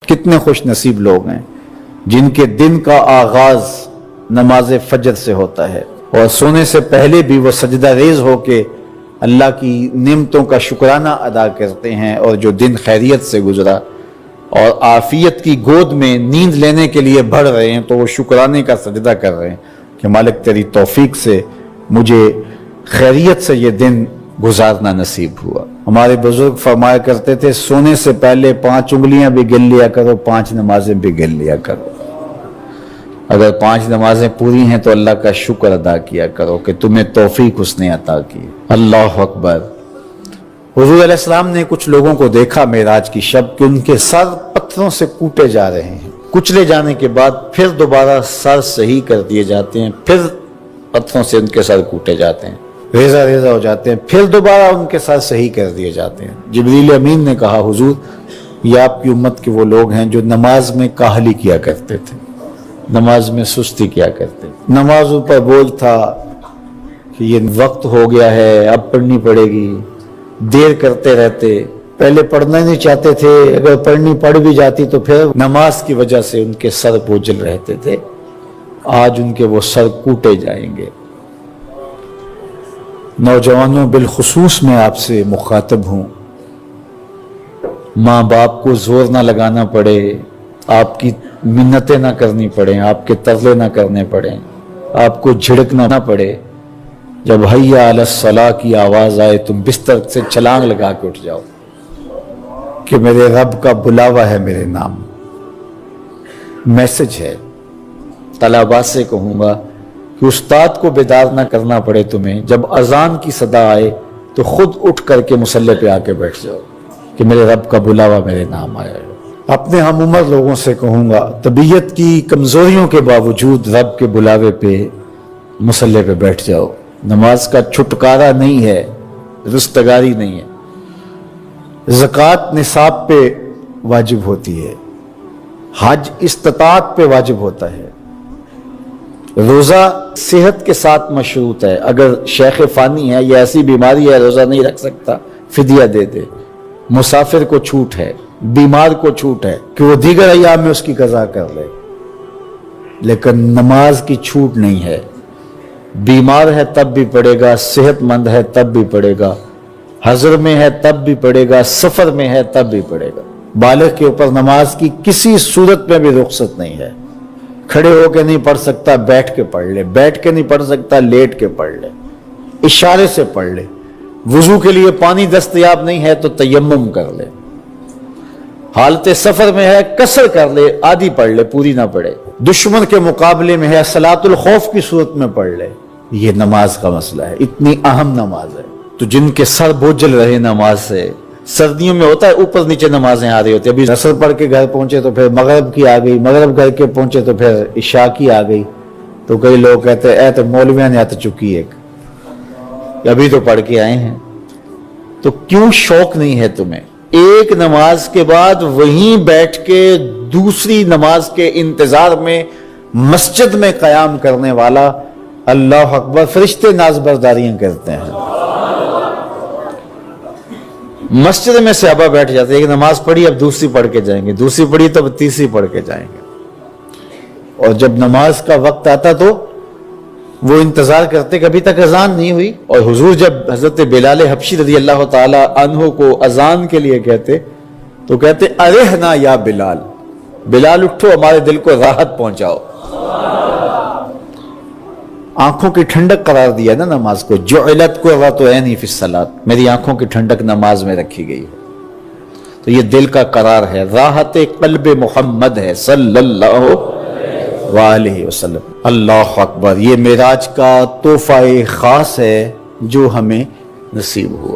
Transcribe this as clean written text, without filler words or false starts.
کتنے خوش نصیب لوگ ہیں جن کے دن کا آغاز نماز فجر سے ہوتا ہے اور سونے سے پہلے بھی وہ سجدہ ریز ہو کے اللہ کی نعمتوں کا شکرانہ ادا کرتے ہیں، اور جو دن خیریت سے گزرا اور عافیت کی گود میں نیند لینے کے لیے بڑھ رہے ہیں تو وہ شکرانے کا سجدہ کر رہے ہیں کہ مالک تیری توفیق سے مجھے خیریت سے یہ دن گزارنا نصیب ہوا۔ ہمارے بزرگ فرمایا کرتے تھے سونے سے پہلے 5 انگلیاں بھی گن لیا کرو، 5 نمازیں بھی گن لیا کرو۔ اگر 5 نمازیں پوری ہیں تو اللہ کا شکر ادا کیا کرو کہ تمہیں توفیق اس نے عطا کی۔ اللہ اکبر۔ حضور علیہ السلام نے کچھ لوگوں کو دیکھا معراج کی شب کہ ان کے سر پتھروں سے کوٹے جا رہے ہیں، کچلے جانے کے بعد پھر دوبارہ سر صحیح کر دیے جاتے ہیں، پھر پتھروں سے ان کے سر کوٹے جاتے ہیں، ریزہ ریزہ ہو جاتے ہیں، پھر دوبارہ ان کے سر صحیح کر دیے جاتے ہیں۔ جبریل امین نے کہا حضور یہ آپ کی امت کے وہ لوگ ہیں جو نماز میں کاہلی کیا کرتے تھے، نماز میں سستی کیا کرتے تھے، نمازوں پر بوجھ تھا کہ یہ وقت ہو گیا ہے اب پڑھنی پڑے گی، دیر کرتے رہتے، پہلے پڑھنا نہیں چاہتے تھے، اگر پڑھنی پڑ بھی جاتی تو پھر نماز کی وجہ سے ان کے سر بوجھل رہتے تھے۔ آج ان کے وہ سر کوٹے جائیں گے۔ نوجوانوں بالخصوص میں آپ سے مخاطب ہوں، ماں باپ کو زور نہ لگانا پڑے، آپ کی منتیں نہ کرنی پڑیں، آپ کے ترلے نہ کرنے پڑیں، آپ کو جھڑکنا نہ پڑے۔ جب حیا علی الصلاۃ کی آواز آئے تم بستر سے چھلانگ لگا کے اٹھ جاؤ کہ میرے رب کا بلاوا ہے میرے نام۔ میسج ہے۔ طلباء سے کہوں گا کہ استاد کو بیدار نہ کرنا پڑے تمہیں، جب اذان کی صدا آئے تو خود اٹھ کر کے مصلی پہ آ کے بیٹھ جاؤ کہ میرے رب کا بلاوا میرے نام آیا ہے۔ اپنے ہم عمر لوگوں سے کہوں گا طبیعت کی کمزوریوں کے باوجود رب کے بلاوے پہ مصلی پہ بیٹھ جاؤ۔ نماز کا چھٹکارا نہیں ہے، رستگاری نہیں ہے۔ زکوٰۃ نصاب پہ واجب ہوتی ہے، حج استطاعت پہ واجب ہوتا ہے، روزہ صحت کے ساتھ مشروط ہے، اگر شیخ فانی ہے یا ایسی بیماری ہے روزہ نہیں رکھ سکتا فدیہ دے دے۔ مسافر کو چھوٹ ہے، بیمار کو چھوٹ ہے کہ وہ دیگر ایام میں اس کی قضا کر لے، لیکن نماز کی چھوٹ نہیں ہے۔ بیمار ہے تب بھی پڑھے گا، صحت مند ہے تب بھی پڑھے گا، حضر میں ہے تب بھی پڑھے گا، سفر میں ہے تب بھی پڑھے گا۔ بالغ کے اوپر نماز کی کسی صورت میں بھی رخصت نہیں ہے۔ کھڑے ہو کے نہیں پڑھ سکتا بیٹھ کے پڑھ لے، بیٹھ کے نہیں پڑھ سکتا لیٹ کے پڑھ لے، اشارے سے پڑھ لے۔ وضو کے لیے پانی دستیاب نہیں ہے تو تیمم کر لے۔ حالت سفر میں ہے قصر کر لے، آدھی پڑھ لے پوری نہ پڑھے۔ دشمن کے مقابلے میں ہے صلاۃ الخوف کی صورت میں پڑھ لے۔ یہ نماز کا مسئلہ ہے، اتنی اہم نماز ہے۔ تو جن کے سر بوجھل رہے نماز سے، سردیوں میں ہوتا ہے اوپر نیچے نمازیں آ رہی ہوتی ہیں، ابھی عصر پڑھ کے گھر پہنچے تو پھر مغرب کی آ گئی، مغرب گھر کے پہنچے تو پھر عشاء کی آ گئی، تو کئی لوگ کہتے ہیں اے تو مولویاں نے آت چکی ایک، ابھی تو پڑھ کے آئے ہیں۔ تو کیوں شوق نہیں ہے تمہیں؟ ایک نماز کے بعد وہیں بیٹھ کے دوسری نماز کے انتظار میں مسجد میں قیام کرنے والا اللہ اکبر فرشتے ناز برداریاں کرتے ہیں۔ مسجد میں صحابہ بیٹھ جاتے ہیں، ایک نماز پڑھی اب دوسری پڑھ کے جائیں گے، دوسری پڑھی تو اب تیسری پڑھ کے جائیں گے، اور جب نماز کا وقت آتا تو وہ انتظار کرتے کہ ابھی تک اذان نہیں ہوئی۔ اور حضور جب حضرت بلال حبشی رضی اللہ تعالی عنہ کو اذان کے لیے کہتے تو کہتے ارحنا یا بلال، بلال اٹھو ہمارے دل کو راحت پہنچاؤ۔ آنکھوں کی ٹھنڈک قرار دیا نا نماز کو، جعلت قرۃ عینی فی الصلاۃ، میری آنکھوں کی ٹھنڈک نماز میں رکھی گئی ہے۔ تو یہ دل کا قرار ہے، راحت قلب محمد ہے صلی اللہ وآلہ وسلم۔ اللہ اکبر۔ یہ معراج کا تحفہ خاص ہے جو ہمیں نصیب ہوا۔